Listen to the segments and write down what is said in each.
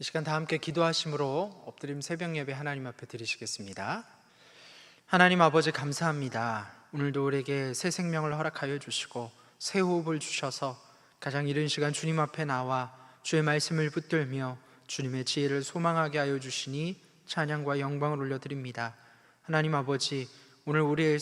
이 시간 다 함께 기도하심으로 엎드림 새벽 예배 하나님 앞에 드리시겠습니다. 하나님 아버지 감사합니다. 오늘도 우리에게 새 생명을 허락하여 주시고 새 호흡을 주셔서 가장 이른 시간 주님 앞에 나와 주의 말씀을 붙들며 주님의 지혜를 소망하게 하여 주시니 찬양과 영광을 올려드립니다. 하나님 아버지, 오늘 우리의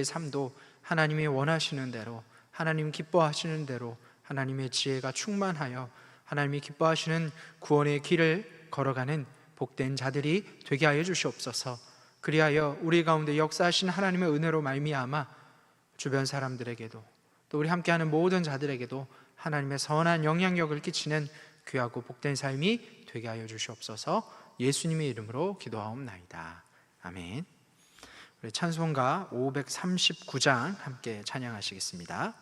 삶도 하나님이 원하시는 대로, 하나님 기뻐하시는 대로 하나님의 지혜가 충만하여 하나님이 기뻐하시는 구원의 길을 걸어가는 복된 자들이 되게 하여 주시옵소서. 그리하여 우리 가운데 역사하신 하나님의 은혜로 말미암아 주변 사람들에게도 또 우리 함께하는 모든 자들에게도 하나님의 선한 영향력을 끼치는 귀하고 복된 삶이 되게 하여 주시옵소서. 예수님의 이름으로 기도하옵나이다. 아멘. 우리 찬송가 539장 함께 찬양하시겠습니다.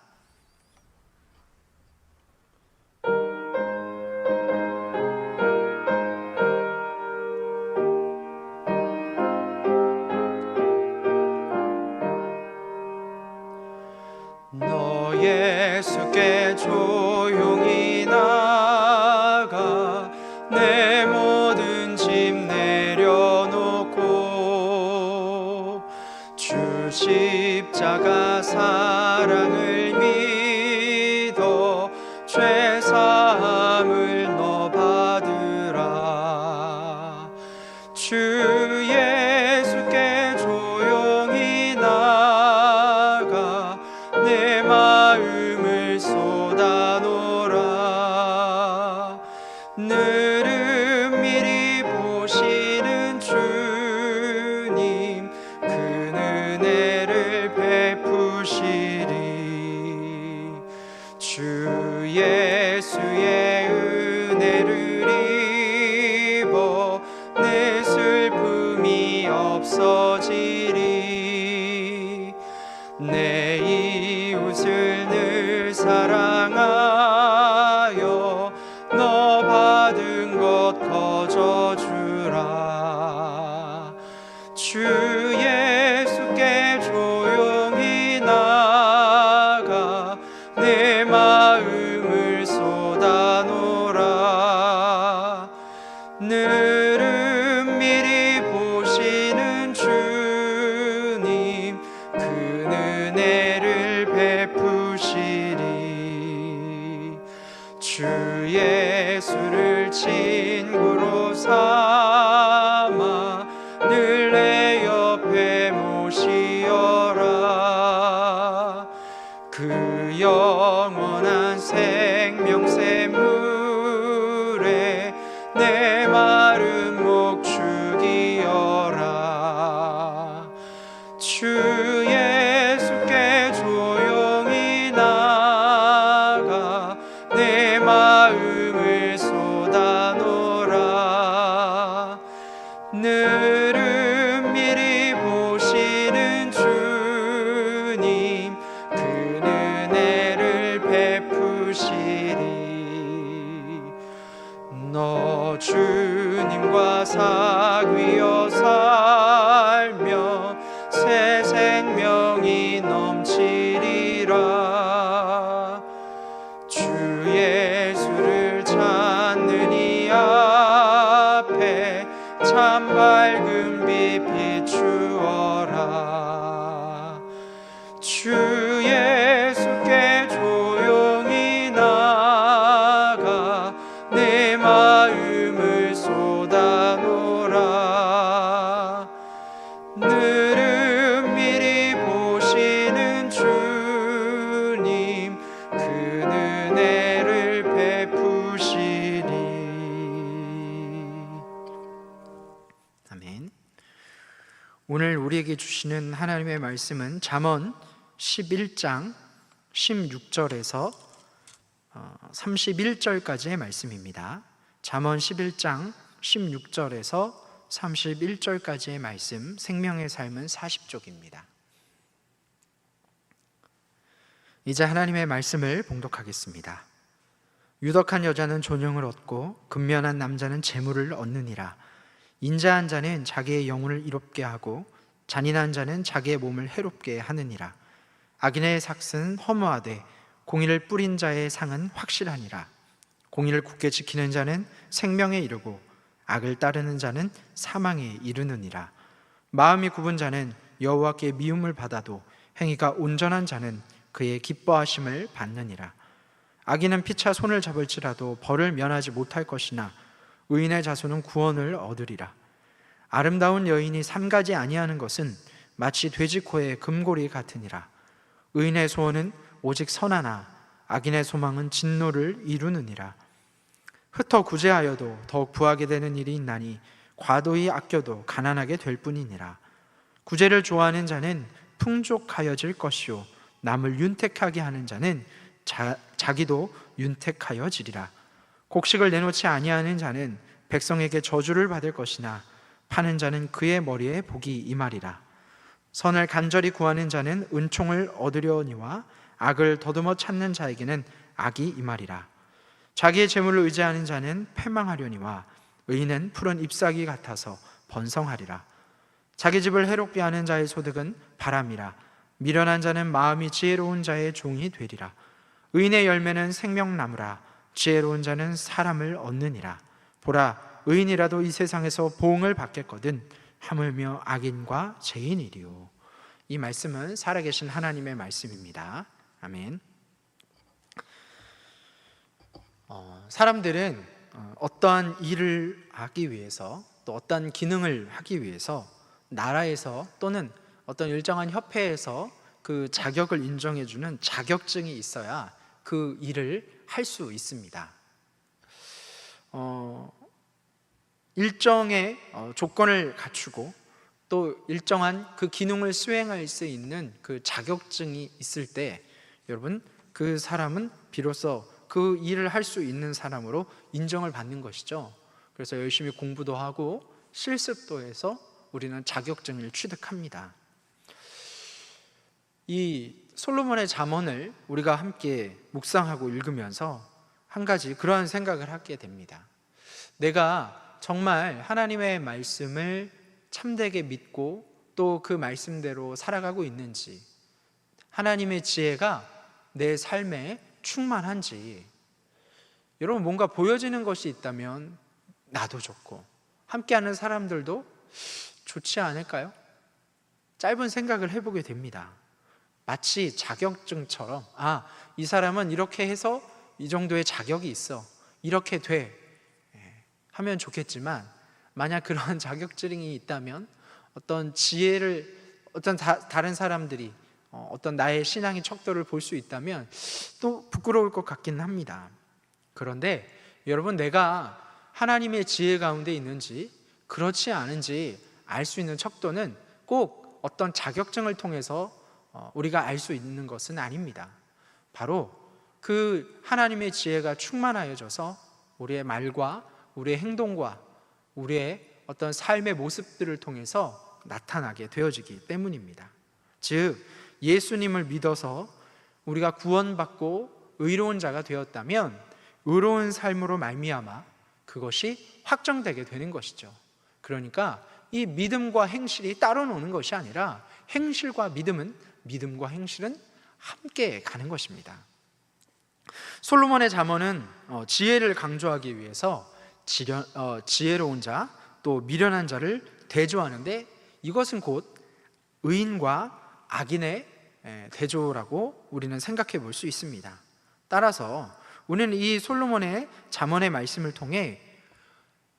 예수께 조용히 나가 내 모든 짐 내려놓고 주 십자가 사랑을 믿어 죄 사함을 너 받으라. 주 예수께 조용히 나가 내 마음을 쏟아놓으라. 늘은 미리 보시는 주님 그 은혜를 베푸시리. 주 예수의 은혜를 입어 내 슬픔이 없어지리. 내 이웃을 늘 사랑하여 너 받은 것 거저주라. 주 예수께 조용히 나가 내 마음을 쏟아놓으라. 늘은 미리 보시는 주님 그 은혜를 베푸시리. 주 예수를 친구로 삼아 늘 내 옆에 모시어라. 그 영원한 생명샘 물에 내 마른 목 죽이어라. 주 예수께 조용히 나가 내 마음을 쏟아놓으라. 늘은 미리 보시는 주님 그 은혜를 베푸시리. 너 주님과 사귀어 살며 새 생명이 넘치리라. 주 예수를 찾는 이 앞에 참 밝은 빛 비추어라. 주 예수께 조용히 나가 내 마음을 쏟아놓으라. 늘은 미리 보시는 주님 그 은혜를 베푸시리. 아멘. 오늘 우리에게 주시는 하나님의 말씀은 잠언 11장 16절에서 31절까지의 말씀입니다. 잠언 11장 16절에서 31절까지의 말씀, 생명의 삶은 40쪽입니다. 이제 하나님의 말씀을 봉독하겠습니다. 유덕한 여자는 존영을 얻고 근면한 남자는 재물을 얻느니라. 인자한 자는 자기의 영혼을 이롭게 하고 잔인한 자는 자기의 몸을 해롭게 하느니라. 악인의 삭은 허무하되 공의를 뿌린 자의 상은 확실하니라. 공의를 굳게 지키는 자는 생명에 이르고 악을 따르는 자는 사망에 이르느니라. 마음이 굽은 자는 여호와께 미움을 받아도 행위가 온전한 자는 그의 기뻐하심을 받느니라. 악인은 피차 손을 잡을지라도 벌을 면하지 못할 것이나 의인의 자손은 구원을 얻으리라. 아름다운 여인이 삼가지 아니하는 것은 마치 돼지코의 금고리 같으니라. 의인의 소원은 오직 선하나 악인의 소망은 진노를 이루느니라. 흩어 구제하여도 더욱 부하게 되는 일이 있나니 과도히 아껴도 가난하게 될 뿐이니라. 구제를 좋아하는 자는 풍족하여질 것이요 남을 윤택하게 하는 자는 자기도 윤택하여지리라. 곡식을 내놓지 아니하는 자는 백성에게 저주를 받을 것이나 파는 자는 그의 머리에 복이 임하리라. 선을 간절히 구하는 자는 은총을 얻으려니와 악을 더듬어 찾는 자에게는 악이 임하리라. 자기의 재물을 의지하는 자는 패망하려니와 의인은 푸른 잎사귀 같아서 번성하리라. 자기 집을 해롭게 하는 자의 소득은 바람이라. 미련한 자는 마음이 지혜로운 자의 종이 되리라. 의인의 열매는 생명나무라. 지혜로운 자는 사람을 얻느니라. 보라, 의인이라도 이 세상에서 보응을 받겠거든 하물며 악인과 죄인이리요. 이 말씀은 살아계신 하나님의 말씀입니다. 아멘. 사람들은 어떠한 일을 하기 위해서 또 어떠한 기능을 하기 위해서 나라에서 또는 어떤 일정한 협회에서 그 자격을 인정해주는 자격증이 있어야 그 일을 할 수 있습니다. 일정의 조건을 갖추고 또 일정한 그 기능을 수행할 수 있는 그 자격증이 있을 때 여러분 그 사람은 비로소 그 일을 할 수 있는 사람으로 인정을 받는 것이죠. 그래서 열심히 공부도 하고 실습도 해서 우리는 자격증을 취득합니다. 이 솔로몬의 잠언을 우리가 함께 묵상하고 읽으면서 한 가지 그러한 생각을 하게 됩니다. 내가 정말 하나님의 말씀을 참되게 믿고 또 그 말씀대로 살아가고 있는지, 하나님의 지혜가 내 삶에 충만한지, 여러분 뭔가 보여지는 것이 있다면 나도 좋고 함께하는 사람들도 좋지 않을까요? 짧은 생각을 해보게 됩니다. 마치 자격증처럼 이 사람은 이렇게 해서 이 정도의 자격이 있어, 이렇게 돼 하면 좋겠지만 만약 그런 자격증이 있다면 어떤 지혜를 어떤 다른 사람들이 어떤 나의 신앙의 척도를 볼 수 있다면 또 부끄러울 것 같긴 합니다. 그런데 여러분 내가 하나님의 지혜 가운데 있는지 그렇지 않은지 알 수 있는 척도는 꼭 어떤 자격증을 통해서 우리가 알 수 있는 것은 아닙니다. 바로 그 하나님의 지혜가 충만하여져서 우리의 말과 우리의 행동과 우리의 어떤 삶의 모습들을 통해서 나타나게 되어지기 때문입니다. 즉 예수님을 믿어서 우리가 구원받고 의로운 자가 되었다면 의로운 삶으로 말미암아 그것이 확정되게 되는 것이죠. 그러니까 이 믿음과 행실이 따로 노는 것이 아니라 행실과 믿음과 행실은 함께 가는 것입니다. 솔로몬의 잠언은 지혜를 강조하기 위해서 지혜로운 자 또 미련한 자를 대조하는데 이것은 곧 의인과 악인의 대조라고 우리는 생각해 볼 수 있습니다. 따라서 우리는 이 솔로몬의 잠언의 말씀을 통해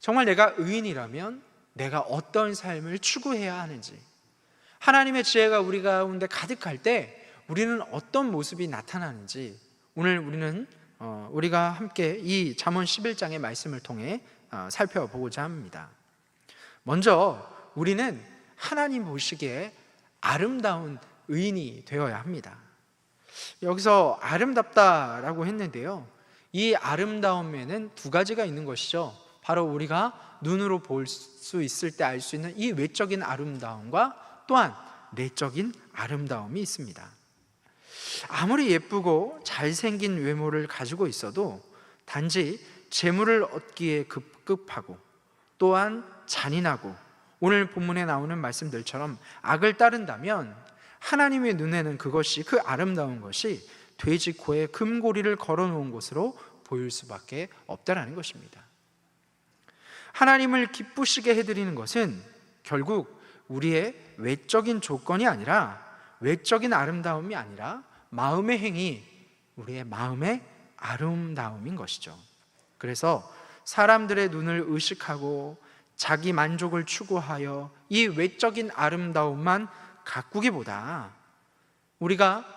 정말 내가 의인이라면 내가 어떤 삶을 추구해야 하는지, 하나님의 지혜가 우리 가운데 가득할 때 우리는 어떤 모습이 나타나는지 오늘 우리가 함께 이 잠언 11장의 말씀을 통해 살펴보고자 합니다. 먼저 우리는 하나님 보시기에 아름다운 의인이 되어야 합니다. 여기서 아름답다라고 했는데요, 이 아름다움에는 두 가지가 있는 것이죠. 바로 우리가 눈으로 볼 수 있을 때 알 수 있는 이 외적인 아름다움과 또한 내적인 아름다움이 있습니다. 아무리 예쁘고 잘생긴 외모를 가지고 있어도 단지 재물을 얻기에 급급하고 또한 잔인하고 오늘 본문에 나오는 말씀들처럼 악을 따른다면 하나님의 눈에는 그것이, 그 아름다운 것이 돼지 코에 금고리를 걸어놓은 것으로 보일 수밖에 없다라는 것입니다. 하나님을 기쁘시게 해드리는 것은 결국 우리의 외적인 조건이 아니라, 외적인 아름다움이 아니라 마음의 행위, 우리의 마음의 아름다움인 것이죠. 그래서 사람들의 눈을 의식하고 자기 만족을 추구하여 이 외적인 아름다움만 가꾸기보다, 우리가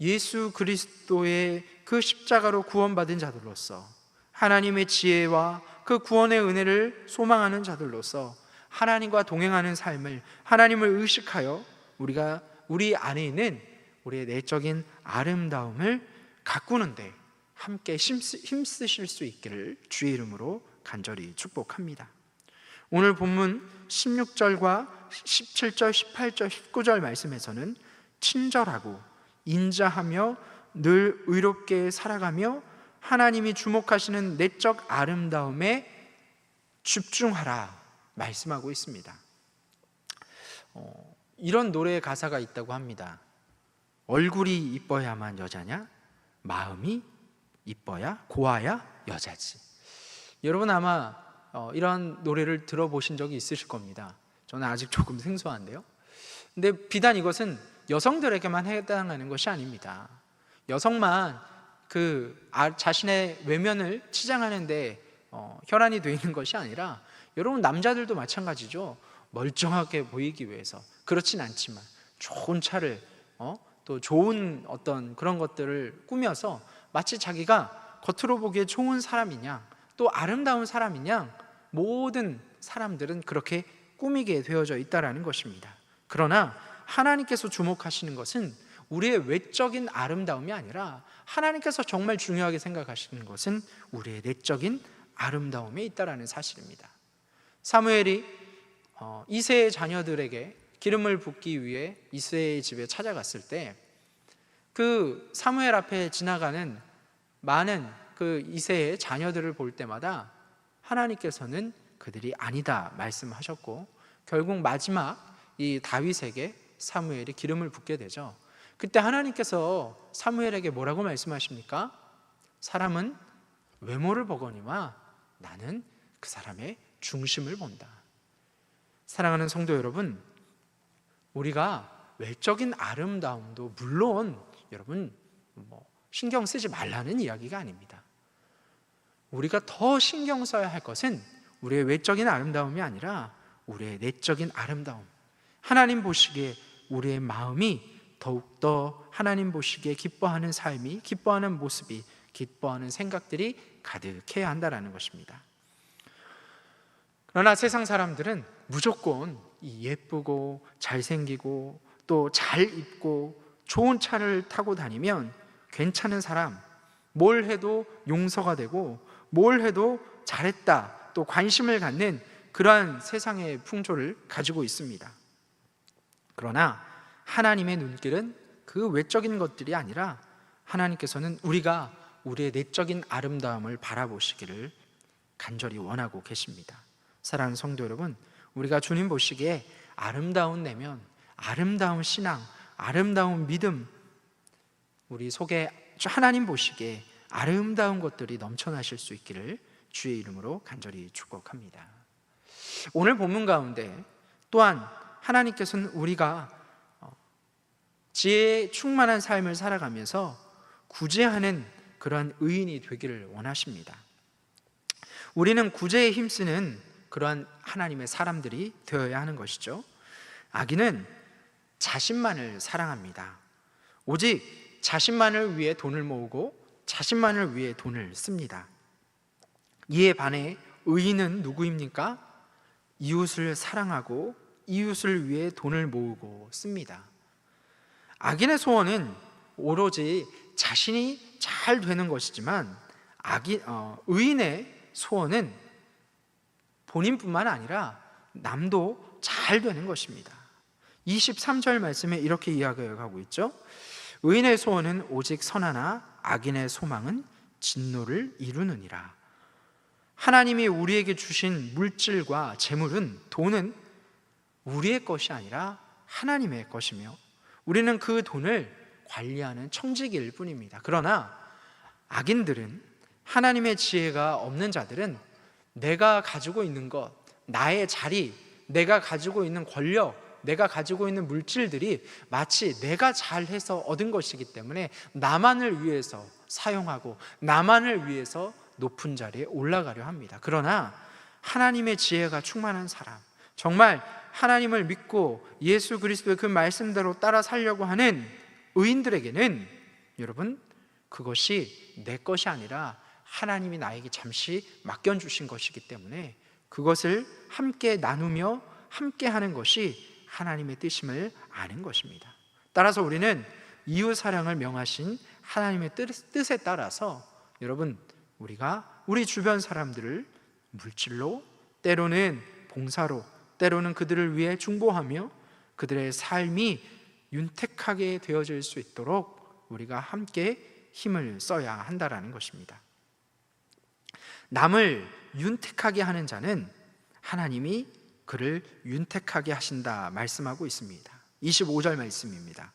예수 그리스도의 그 십자가로 구원받은 자들로서, 하나님의 지혜와 그 구원의 은혜를 소망하는 자들로서 하나님과 동행하는 삶을, 하나님을 의식하여 우리가 우리 안에 있는 우리의 내적인 아름다움을 가꾸는데 함께 힘쓰실 수 있기를 주의 이름으로 간절히 축복합니다. 오늘 본문 16절과 17절, 18절, 19절 말씀에서는 친절하고 인자하며 늘 의롭게 살아가며 하나님이 주목하시는 내적 아름다움에 집중하라 말씀하고 있습니다. 이런 노래의 가사가 있다고 합니다. 얼굴이 이뻐야만 여자냐? 마음이 이뻐야 고와야 여자지. 여러분 아마 이런 노래를 들어보신 적이 있으실 겁니다. 저는 아직 조금 생소한데요. 근데 비단 이것은 여성들에게만 해당하는 것이 아닙니다. 여성만 자신의 외면을 치장하는데 혈안이 되어 있는 것이 아니라, 여러분 남자들도 마찬가지죠. 멀쩡하게 보이기 위해서, 그렇진 않지만 좋은 차를 또 좋은 어떤 그런 것들을 꾸며서 마치 자기가 겉으로 보기에 좋은 사람이냐, 또 아름다운 사람이냐, 모든 사람들은 그렇게 꾸미게 되어져 있다라는 것입니다. 그러나 하나님께서 주목하시는 것은 우리의 외적인 아름다움이 아니라, 하나님께서 정말 중요하게 생각하시는 것은 우리의 내적인 아름다움에 있다라는 사실입니다. 사무엘이 이새의 자녀들에게 기름을 붓기 위해 이새의 집에 찾아갔을 때, 그 사무엘 앞에 지나가는 많은 그 이새의 자녀들을 볼 때마다 하나님께서는 그들이 아니다 말씀하셨고, 결국 마지막 이 다윗에게 사무엘이 기름을 붓게 되죠. 그때 하나님께서 사무엘에게 뭐라고 말씀하십니까? 사람은 외모를 보거니와 나는 그 사람의 중심을 본다. 사랑하는 성도 여러분, 우리가 외적인 아름다움도 물론 여러분 신경 쓰지 말라는 이야기가 아닙니다. 우리가 더 신경 써야 할 것은 우리의 외적인 아름다움이 아니라 우리의 내적인 아름다움, 하나님 보시기에 우리의 마음이 더욱더 하나님 보시기에 기뻐하는 삶이, 기뻐하는 모습이, 기뻐하는 생각들이 가득해야 한다는 것입니다. 그러나 세상 사람들은 무조건 예쁘고 잘생기고 또 잘 입고 좋은 차를 타고 다니면 괜찮은 사람, 뭘 해도 용서가 되고 뭘 해도 잘했다, 또 관심을 갖는 그러한 세상의 풍조를 가지고 있습니다. 그러나 하나님의 눈길은 그 외적인 것들이 아니라, 하나님께서는 우리가 우리의 내적인 아름다움을 바라보시기를 간절히 원하고 계십니다. 사랑하는 성도 여러분, 우리가 주님 보시기에 아름다운 내면, 아름다운 신앙, 아름다운 믿음, 우리 속에 하나님 보시기에 아름다운 것들이 넘쳐나실 수 있기를 주의 이름으로 간절히 축복합니다. 오늘 본문 가운데 또한 하나님께서는 우리가 지혜에 충만한 삶을 살아가면서 구제하는 그러한 의인이 되기를 원하십니다. 우리는 구제에 힘쓰는 그러한 하나님의 사람들이 되어야 하는 것이죠. 악인은 자신만을 사랑합니다. 오직 자신만을 위해 돈을 모으고 자신만을 위해 돈을 씁니다. 이에 반해 의인은 누구입니까? 이웃을 사랑하고 이웃을 위해 돈을 모으고 씁니다. 악인의 소원은 오로지 자신이 잘 되는 것이지만, 의인의 소원은 본인뿐만 아니라 남도 잘 되는 것입니다. 23절 말씀에 이렇게 이야기하고 있죠. 의인의 소원은 오직 선하나 악인의 소망은 진노를 이루느니라. 하나님이 우리에게 주신 물질과 재물은, 돈은 우리의 것이 아니라 하나님의 것이며 우리는 그 돈을 관리하는 청지기일 뿐입니다. 그러나 악인들은 하나님의 지혜가 없는 자들은 내가 가지고 있는 것, 나의 자리, 내가 가지고 있는 권력, 내가 가지고 있는 물질들이 마치 내가 잘해서 얻은 것이기 때문에 나만을 위해서 사용하고 나만을 위해서 높은 자리에 올라가려 합니다. 그러나 하나님의 지혜가 충만한 사람, 정말 하나님을 믿고 예수 그리스도의 그 말씀대로 따라 살려고 하는 의인들에게는 여러분, 그것이 내 것이 아니라 하나님이 나에게 잠시 맡겨주신 것이기 때문에 그것을 함께 나누며 함께 하는 것이 하나님의 뜻임을 아는 것입니다. 따라서 우리는 이웃 사랑을 명하신 하나님의 뜻에 따라서 여러분, 우리가 우리 주변 사람들을 물질로, 때로는 봉사로, 때로는 그들을 위해 중보하며 그들의 삶이 윤택하게 되어질 수 있도록 우리가 함께 힘을 써야 한다라는 것입니다. 남을 윤택하게 하는 자는 하나님이 그를 윤택하게 하신다 말씀하고 있습니다. 25절 말씀입니다.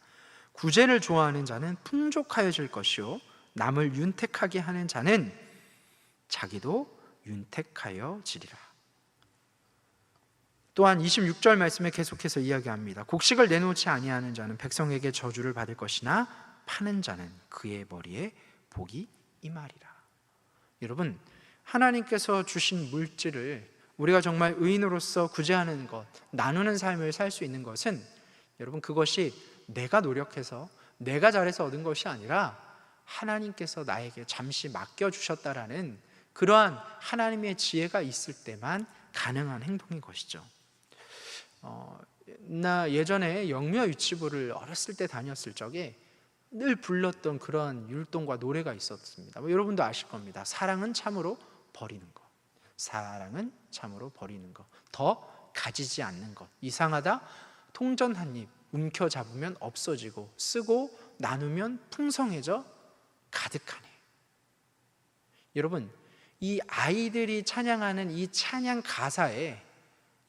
구제를 좋아하는 자는 풍족하여질 것이요 남을 윤택하게 하는 자는 자기도 윤택하여지리라. 또한 26절 말씀에 계속해서 이야기합니다. 곡식을 내놓지 아니하는 자는 백성에게 저주를 받을 것이나 파는 자는 그의 머리에 복이 임하리라. 여러분, 하나님께서 주신 물질을 우리가 정말 의인으로서 구제하는 것, 나누는 삶을 살 수 있는 것은 여러분, 그것이 내가 노력해서 내가 잘해서 얻은 것이 아니라 하나님께서 나에게 잠시 맡겨주셨다라는 그러한 하나님의 지혜가 있을 때만 가능한 행동인 것이죠. 나 예전에 영미어 유치부를 어렸을 때 다녔을 적에 늘 불렀던 그런 율동과 노래가 있었습니다. 여러분도 아실 겁니다. 사랑은 참으로 버리는 것, 사랑은 참으로 버리는 것, 더 가지지 않는 것. 이상하다, 통전 한 입 움켜잡으면 없어지고 쓰고 나누면 풍성해져 가득하네. 여러분, 이 아이들이 찬양하는 이 찬양 가사에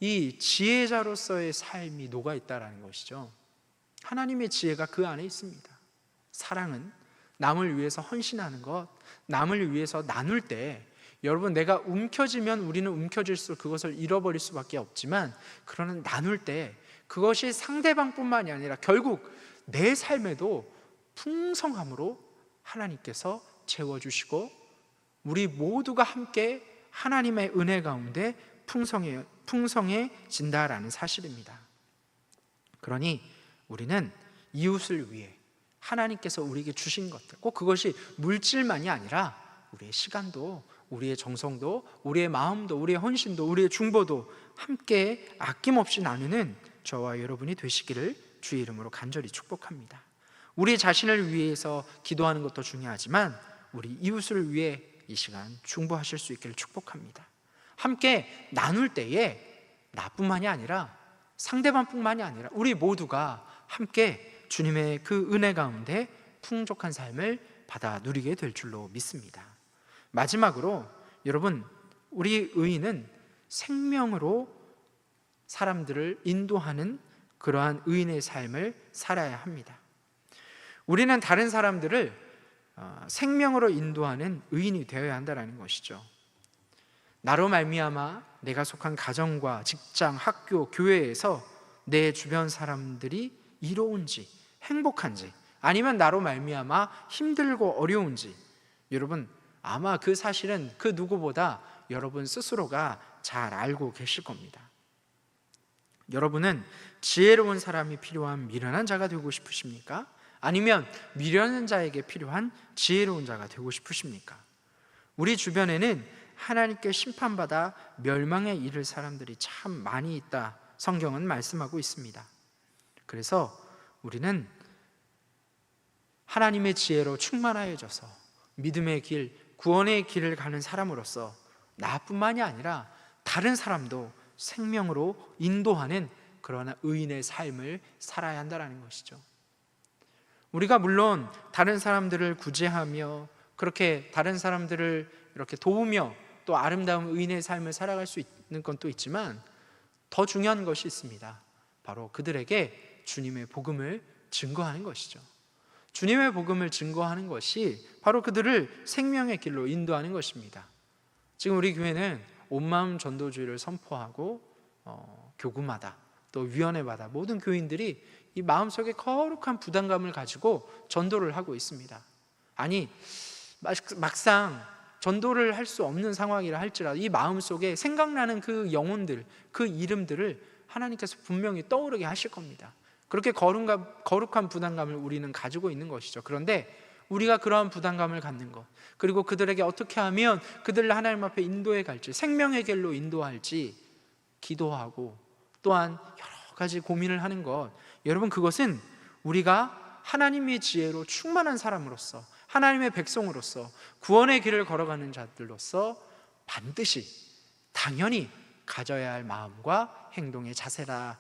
이 지혜자로서의 삶이 녹아있다는 것이죠. 하나님의 지혜가 그 안에 있습니다. 사랑은 남을 위해서 헌신하는 것, 남을 위해서 나눌 때 여러분, 내가 움켜쥐면 우리는 움켜질수록 그것을 잃어버릴 수밖에 없지만, 그러나 나눌 때 그것이 상대방뿐만이 아니라 결국 내 삶에도 풍성함으로 하나님께서 채워주시고 우리 모두가 함께 하나님의 은혜 가운데 풍성해진다라는 사실입니다. 그러니 우리는 이웃을 위해 하나님께서 우리에게 주신 것들, 꼭 그것이 물질만이 아니라 우리의 시간도, 우리의 정성도, 우리의 마음도, 우리의 헌신도, 우리의 중보도 함께 아낌없이 나누는 저와 여러분이 되시기를 주의 이름으로 간절히 축복합니다. 우리 자신을 위해서 기도하는 것도 중요하지만 우리 이웃을 위해 이 시간 중보하실 수 있기를 축복합니다. 함께 나눌 때에 나뿐만이 아니라 상대방뿐만이 아니라 우리 모두가 함께 주님의 그 은혜 가운데 풍족한 삶을 받아 누리게 될 줄로 믿습니다. 마지막으로 여러분, 우리 의인은 생명으로 사람들을 인도하는 그러한 의인의 삶을 살아야 합니다. 우리는 다른 사람들을 생명으로 인도하는 의인이 되어야 한다는 것이죠. 나로 말미암아 내가 속한 가정과 직장, 학교, 교회에서 내 주변 사람들이 이로운지 행복한지, 아니면 나로 말미암아 힘들고 어려운지, 여러분 아마 그 사실은 그 누구보다 여러분 스스로가 잘 알고 계실 겁니다. 여러분은 지혜로운 사람이 필요한 미련한 자가 되고 싶으십니까? 아니면 미련한 자에게 필요한 지혜로운 자가 되고 싶으십니까? 우리 주변에는 하나님께 심판받아 멸망에 이를 사람들이 참 많이 있다, 성경은 말씀하고 있습니다. 그래서 우리는 하나님의 지혜로 충만하여져서 믿음의 길, 구원의 길을 가는 사람으로서 나뿐만이 아니라 다른 사람도 생명으로 인도하는 그러나 의인의 삶을 살아야 한다는 것이죠. 우리가 물론 다른 사람들을 구제하며 그렇게 다른 사람들을 이렇게 도우며 또 아름다운 의인의 삶을 살아갈 수 있는 건 또 있지만, 더 중요한 것이 있습니다. 바로 그들에게 주님의 복음을 증거하는 것이죠. 주님의 복음을 증거하는 것이 바로 그들을 생명의 길로 인도하는 것입니다. 지금 우리 교회는 온마음 전도주의를 선포하고 교구마다 또 위원회마다 모든 교인들이 이 마음속에 거룩한 부담감을 가지고 전도를 하고 있습니다. 아니, 막상 전도를 할 수 없는 상황이라 할지라도 이 마음속에 생각나는 그 영혼들, 그 이름들을 하나님께서 분명히 떠오르게 하실 겁니다. 그렇게 거룩한 부담감을 우리는 가지고 있는 것이죠. 그런데 우리가 그러한 부담감을 갖는 것, 그리고 그들에게 어떻게 하면 그들을 하나님 앞에 인도해 갈지, 생명의 길로 인도할지 기도하고 또한 여러 가지 고민을 하는 것, 여러분, 그것은 우리가 하나님의 지혜로 충만한 사람으로서, 하나님의 백성으로서, 구원의 길을 걸어가는 자들로서 반드시 당연히 가져야 할 마음과 행동의 자세라는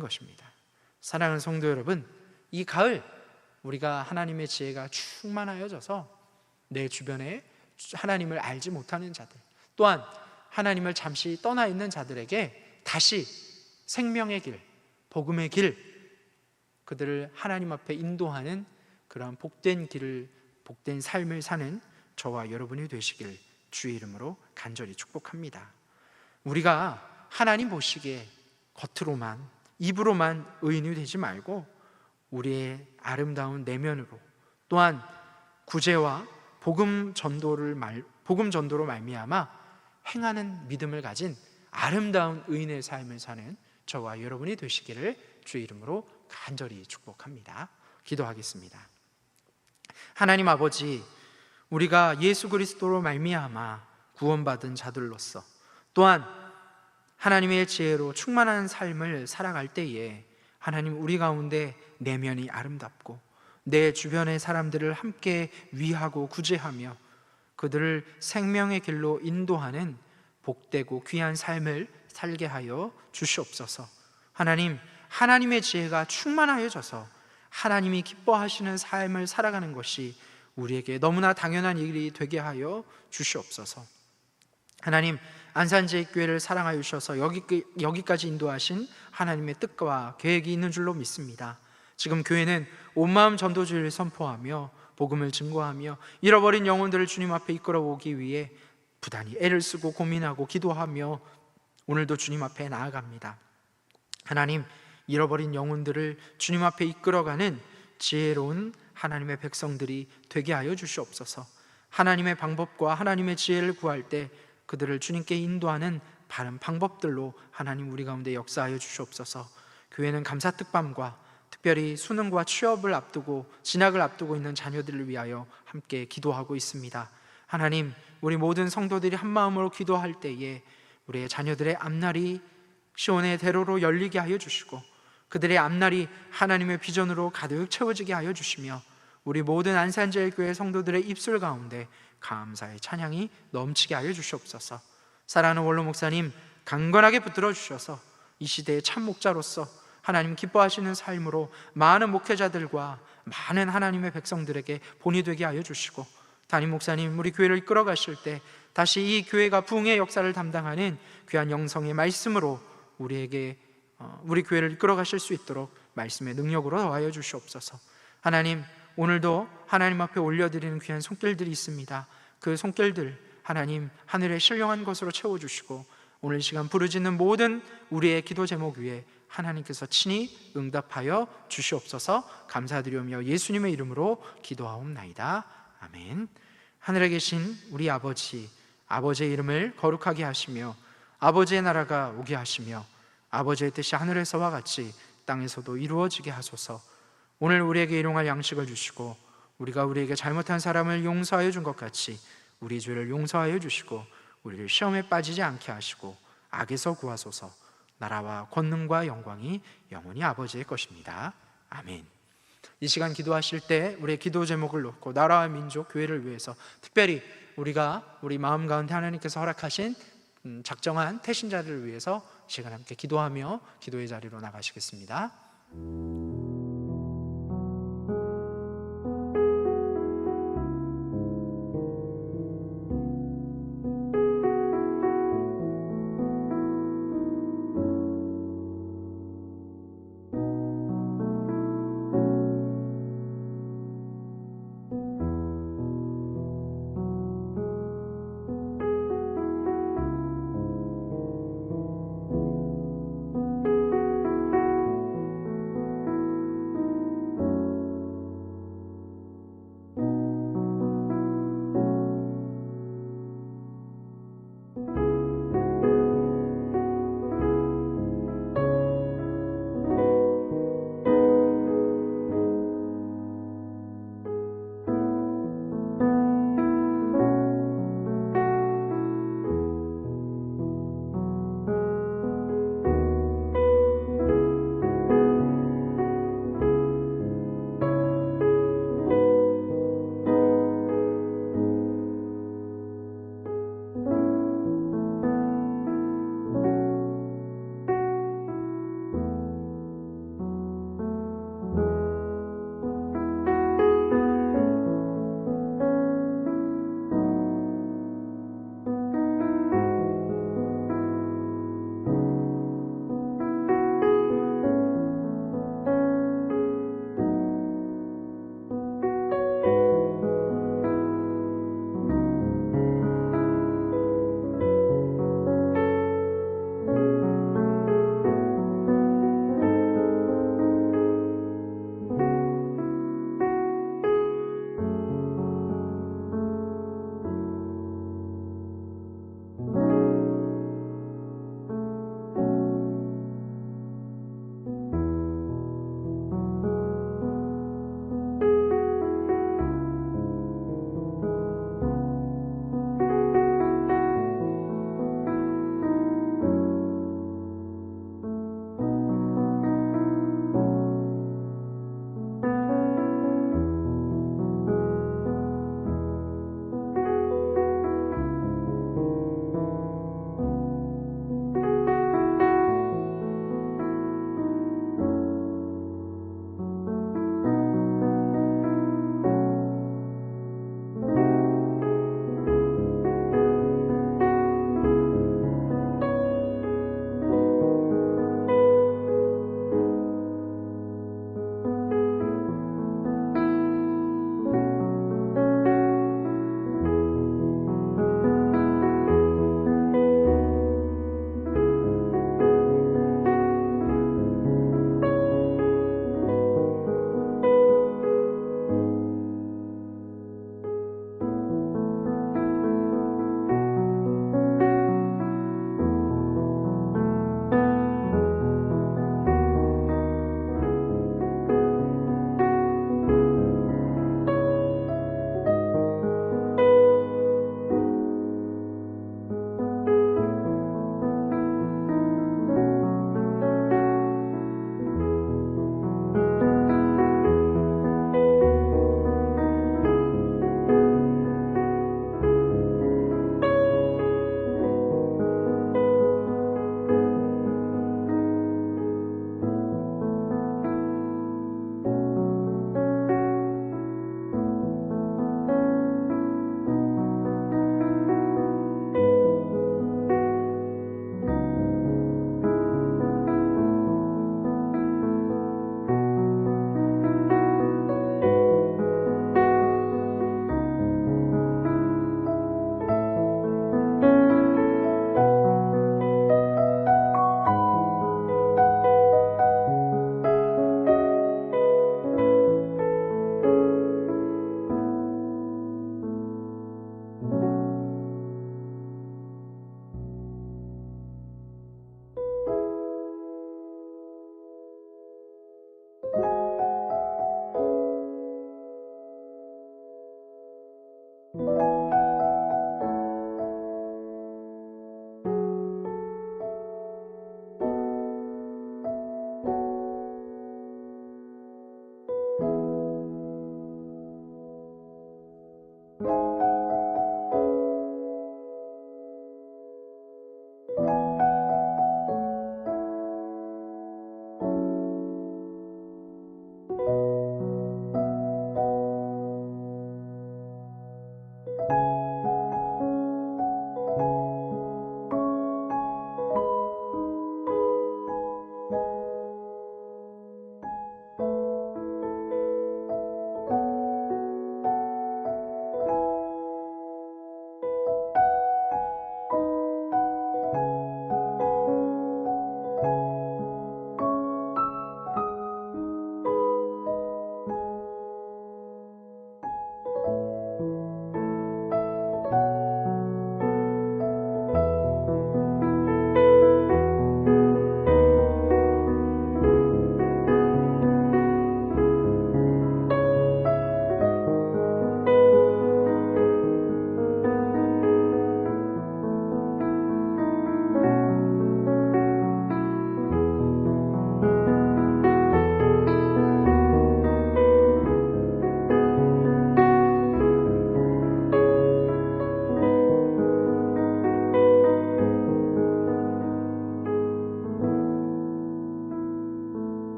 것입니다. 사랑하는 성도 여러분, 이 가을 우리가 하나님의 지혜가 충만하여져서 내 주변에 하나님을 알지 못하는 자들, 또한 하나님을 잠시 떠나 있는 자들에게 다시 생명의 길, 복음의 길, 그들을 하나님 앞에 인도하는 그러한 복된 길을, 복된 삶을 사는 저와 여러분이 되시길 주의 이름으로 간절히 축복합니다. 우리가 하나님 보시기에 겉으로만, 입으로만 의인이 되지 말고 우리의 아름다운 내면으로, 또한 구제와 복음 전도로 말미암아 행하는 믿음을 가진 아름다운 의인의 삶을 사는 저와 여러분이 되시기를 주의 이름으로 간절히 축복합니다. 기도하겠습니다. 하나님 아버지, 우리가 예수 그리스도로 말미암아 구원받은 자들로서, 또한 하나님의 지혜로 충만한 삶을 살아갈 때에 하나님, 우리 가운데 내면이 아름답고 내 주변의 사람들을 함께 위하고 구제하며 그들을 생명의 길로 인도하는 복되고 귀한 삶을 살게 하여 주시옵소서. 하나님, 하나님의 지혜가 충만하여져서 하나님이 기뻐하시는 삶을 살아가는 것이 우리에게 너무나 당연한 일이 되게 하여 주시옵소서. 하나님, 안산제일교회를 사랑하여 주셔서 여기까지 인도하신 하나님의 뜻과 계획이 있는 줄로 믿습니다. 지금 교회는 온마음 전도주의를 선포하며 복음을 증거하며 잃어버린 영혼들을 주님 앞에 이끌어오기 위해 부단히 애를 쓰고 고민하고 기도하며 오늘도 주님 앞에 나아갑니다. 하나님, 잃어버린 영혼들을 주님 앞에 이끌어가는 지혜로운 하나님의 백성들이 되게 하여 주시옵소서. 하나님의 방법과 하나님의 지혜를 구할 때 그들을 주님께 인도하는 바른 방법들로 하나님 우리 가운데 역사하여 주시옵소서. 교회는 감사특밤과 특별히 수능과 취업을 앞두고 진학을 앞두고 있는 자녀들을 위하여 함께 기도하고 있습니다. 하나님, 우리 모든 성도들이 한 마음으로 기도할 때에 우리의 자녀들의 앞날이 시온의 대로로 열리게 하여 주시고 그들의 앞날이 하나님의 비전으로 가득 채워지게 하여 주시며 우리 모든 안산제일교회 성도들의 입술 가운데 감사의 찬양이 넘치게 하여 주시옵소서. 사랑하는 원로 목사님, 강건하게 붙들어 주셔서 이 시대의 참 목자로서 하나님 기뻐하시는 삶으로 많은 목회자들과 많은 하나님의 백성들에게 본이 되게 하여 주시고, 담임 목사님, 우리 교회를 이끌어 가실 때 다시 이 교회가 부흥의 역사를 담당하는 귀한 영성의 말씀으로 우리 교회를 이끌어 가실 수 있도록 말씀의 능력으로 더하여 주시옵소서. 하나님, 오늘도 하나님 앞에 올려드리는 귀한 손길들이 있습니다. 그 손길들 하나님 하늘의 신령한 것으로 채워주시고 오늘 시간 부르짖는 모든 우리의 기도 제목 위에 하나님께서 친히 응답하여 주시옵소서. 감사드리며 예수님의 이름으로 기도하옵나이다. 아멘. 하늘에 계신 우리 아버지, 아버지의 이름을 거룩하게 하시며 아버지의 나라가 오게 하시며 아버지의 뜻이 하늘에서와 같이 땅에서도 이루어지게 하소서. 오늘 우리에게 일용할 양식을 주시고 우리가 우리에게 잘못한 사람을 용서하여 준 것 같이 우리 죄를 용서하여 주시고 우리를 시험에 빠지지 않게 하시고 악에서 구하소서. 나라와 권능과 영광이 영원히 아버지의 것입니다. 아멘. 이 시간 기도하실 때 우리의 기도 제목을 놓고 나라와 민족, 교회를 위해서 특별히 우리 마음 가운데 하나님께서 허락하신 작정한 태신자들을 위해서 이 시간 함께 기도하며 기도의 자리로 나가시겠습니다.